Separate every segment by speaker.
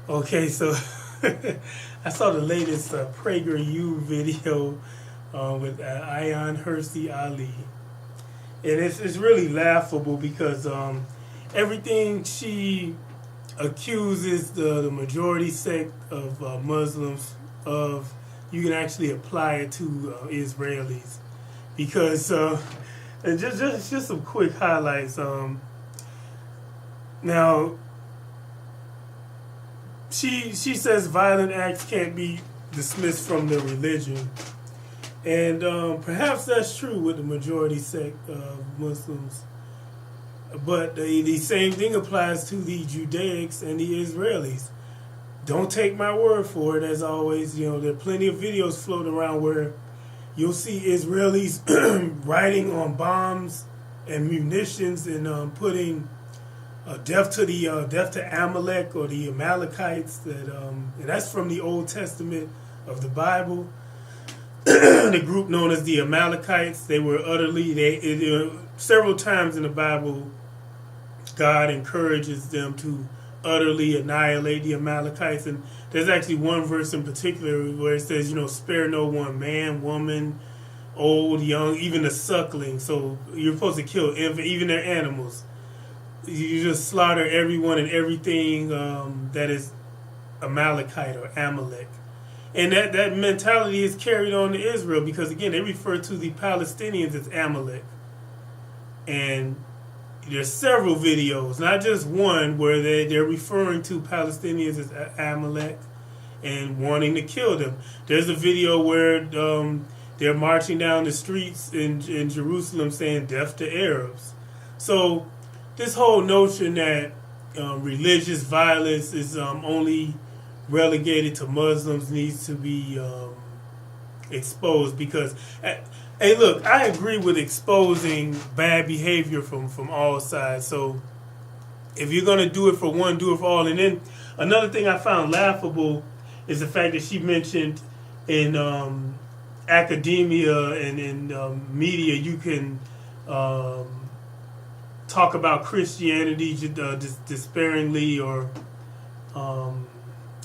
Speaker 1: Okay, so I saw the latest Prager U video with Ayaan Hirsi Ali, and it's really laughable because everything she accuses the majority sect of Muslims of, you can actually apply it to Israelis, because and just some quick highlights. Now she says violent acts can't be dismissed from their religion, and perhaps that's true with the majority sect of Muslims. But the same thing applies to the Judaics and the Israelis. Don't take my word for it. As always, there are plenty of videos floating around where you'll see Israelis writing on bombs and munitions and putting death to Amalek or the Amalekites. And that's from the Old Testament of the Bible. The group known as the Amalekites, they were several times in the Bible, God encourages them to utterly annihilate the Amalekites. And there's actually one verse in particular where it says, spare no one, man, woman, old, young, even the suckling. So you're supposed to kill even their animals. You just slaughter everyone and everything that is Amalekite or Amalek. And that mentality is carried on to Israel because, again, they refer to the Palestinians as Amalek. And there's several videos, not just one, where they're referring to Palestinians as Amalek and wanting to kill them. There's a video where they're marching down the streets in Jerusalem saying death to Arabs. So this whole notion that religious violence is only relegated to Muslims needs to be exposed, because hey, look, I agree with exposing bad behavior from all sides. So if you're going to do it for one, do it for all. And then another thing I found laughable is the fact that she mentioned in academia and in media, you can talk about Christianity despairingly, or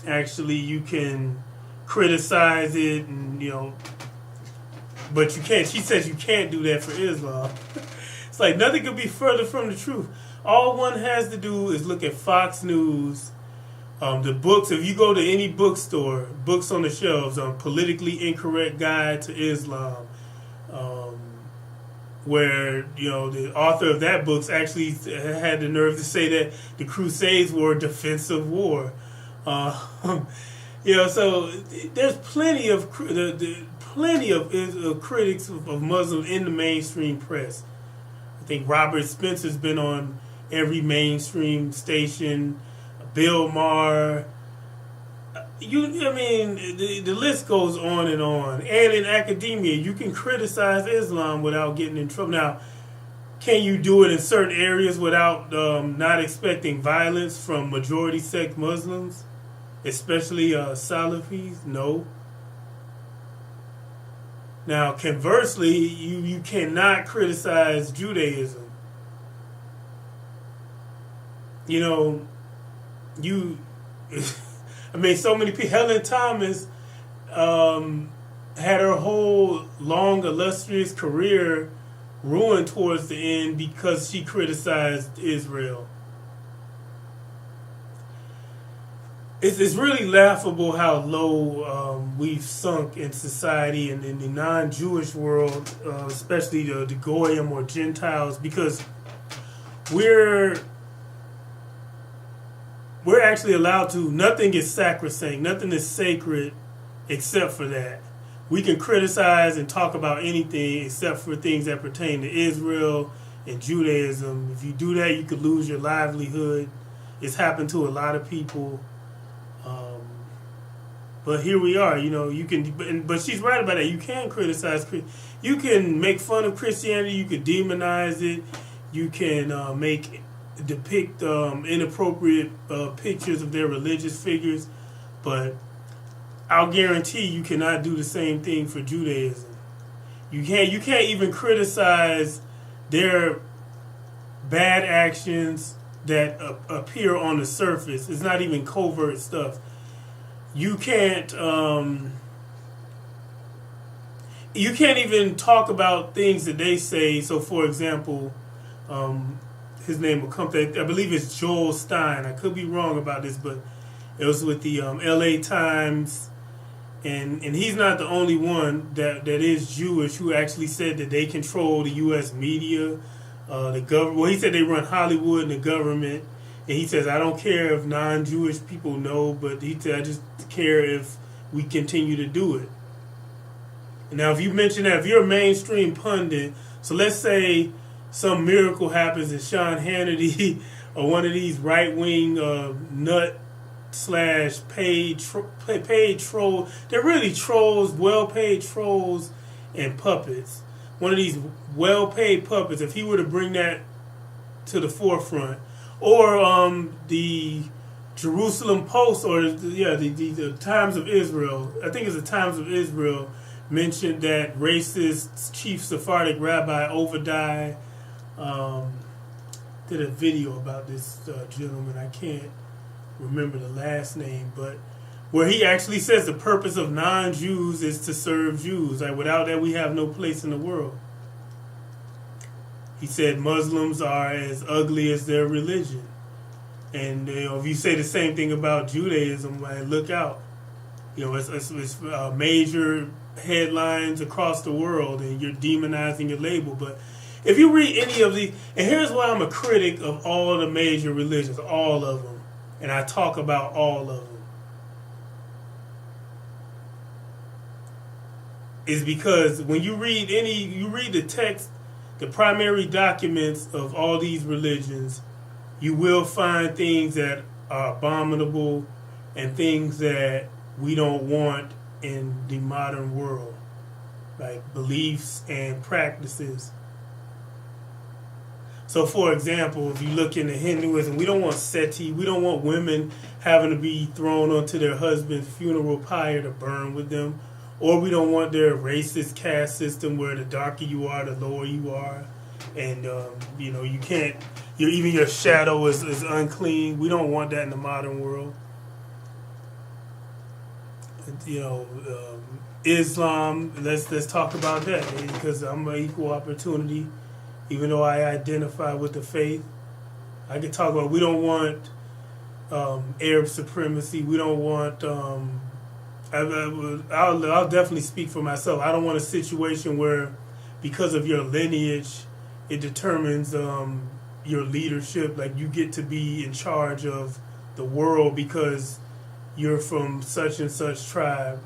Speaker 1: actually you can criticize it, and but you can't. She says you can't do that for Islam. It's like nothing could be further from the truth. All one has to do is look at Fox News, the books. If you go to any bookstore, books on the shelves, Politically Incorrect Guide to Islam, where the author of that book actually had the nerve to say that the Crusades were a defensive war. So there's plenty of critics of Muslims in the mainstream press. I think Robert Spencer's been on every mainstream station. Bill Maher. The list goes on and on. And in academia, you can criticize Islam without getting in trouble. Now, can you do it in certain areas without not expecting violence from majority sect Muslims, especially Salafis? No. Now, conversely, you cannot criticize Judaism. So many people. Helen Thomas had her whole long, illustrious career ruined towards the end because she criticized Israel. It's really laughable how low we've sunk in society and in the non-Jewish world, especially the Goyim or Gentiles, because we're actually allowed to. Nothing is sacrosanct. Nothing is sacred except for that. We can criticize and talk about anything except for things that pertain to Israel and Judaism. If you do that, you could lose your livelihood. It's happened to a lot of people. But here we are, you can, but she's right about that. You can criticize, you can make fun of Christianity, you can demonize it, you can depict inappropriate pictures of their religious figures, but I'll guarantee you cannot do the same thing for Judaism. You can't even criticize their bad actions, that appear on the surface. It's not even covert stuff. You can't even talk about things that they say. So, for example, his name will come to, I believe it's Joel Stein. I could be wrong about this, but it was with the L.A. Times, and he's not the only one that is Jewish who actually said that they control the U.S. media, the government. Well, he said they run Hollywood and the government, and he says, I don't care if non-Jewish people know, but he said, I just care if we continue to do it. Now, if you mention that, if you're a mainstream pundit, so let's say some miracle happens and Sean Hannity or one of these right-wing nut / paid troll, they're really trolls, well-paid trolls and puppets. One of these well-paid puppets, if he were to bring that to the forefront, or the Jerusalem Post, or the Times of Israel, I think it's the Times of Israel, mentioned that racist chief Sephardic Rabbi Obadiah did a video about this gentleman. I can't remember the last name, but where he actually says the purpose of non-Jews is to serve Jews. Like, without that, we have no place in the world. He said Muslims are as ugly as their religion. And if you say the same thing about Judaism, look out. It's major headlines across the world, and you're demonizing your label. But if you read any of these, and here's why I'm a critic of all the major religions, all of them, and I talk about all of them, is because when you read the text, the primary documents of all these religions, you will find things that are abominable and things that we don't want in the modern world, like beliefs and practices. So, for example, if you look into Hinduism, we don't want sati. We don't want women having to be thrown onto their husband's funeral pyre to burn with them. Or we don't want their racist caste system where the darker you are, the lower you are. And, you can't, even your shadow is unclean. We don't want that in the modern world. Islam, let's talk about that, because I'm an equal opportunity. Even though I identify with the faith, I can talk about, we don't want Arab supremacy. We don't want, I'll definitely speak for myself. I don't want a situation where, because of your lineage, it determines your leadership. Like, you get to be in charge of the world because you're from such and such tribe.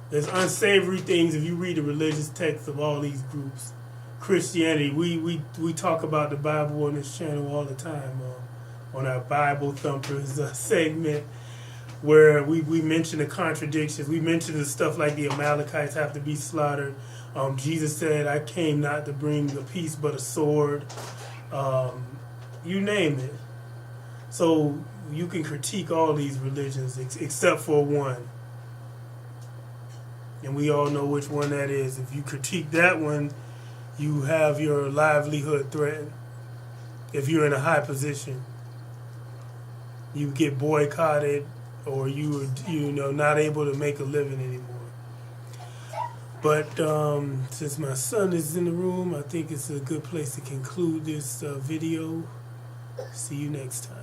Speaker 1: There's unsavory things if you read the religious texts of all these groups. Christianity, we talk about the Bible on this channel all the time, on our Bible Thumpers segment, where we mention the contradictions. We mention the stuff like the Amalekites have to be slaughtered. Jesus said, I came not to bring a peace but a sword. You name it. So you can critique all these religions except for one. And we all know which one that is. If you critique that one, you have your livelihood threatened. If you're in a high position, you get boycotted, or you not able to make a living anymore. But since my son is in the room, I think it's a good place to conclude this video. See you next time.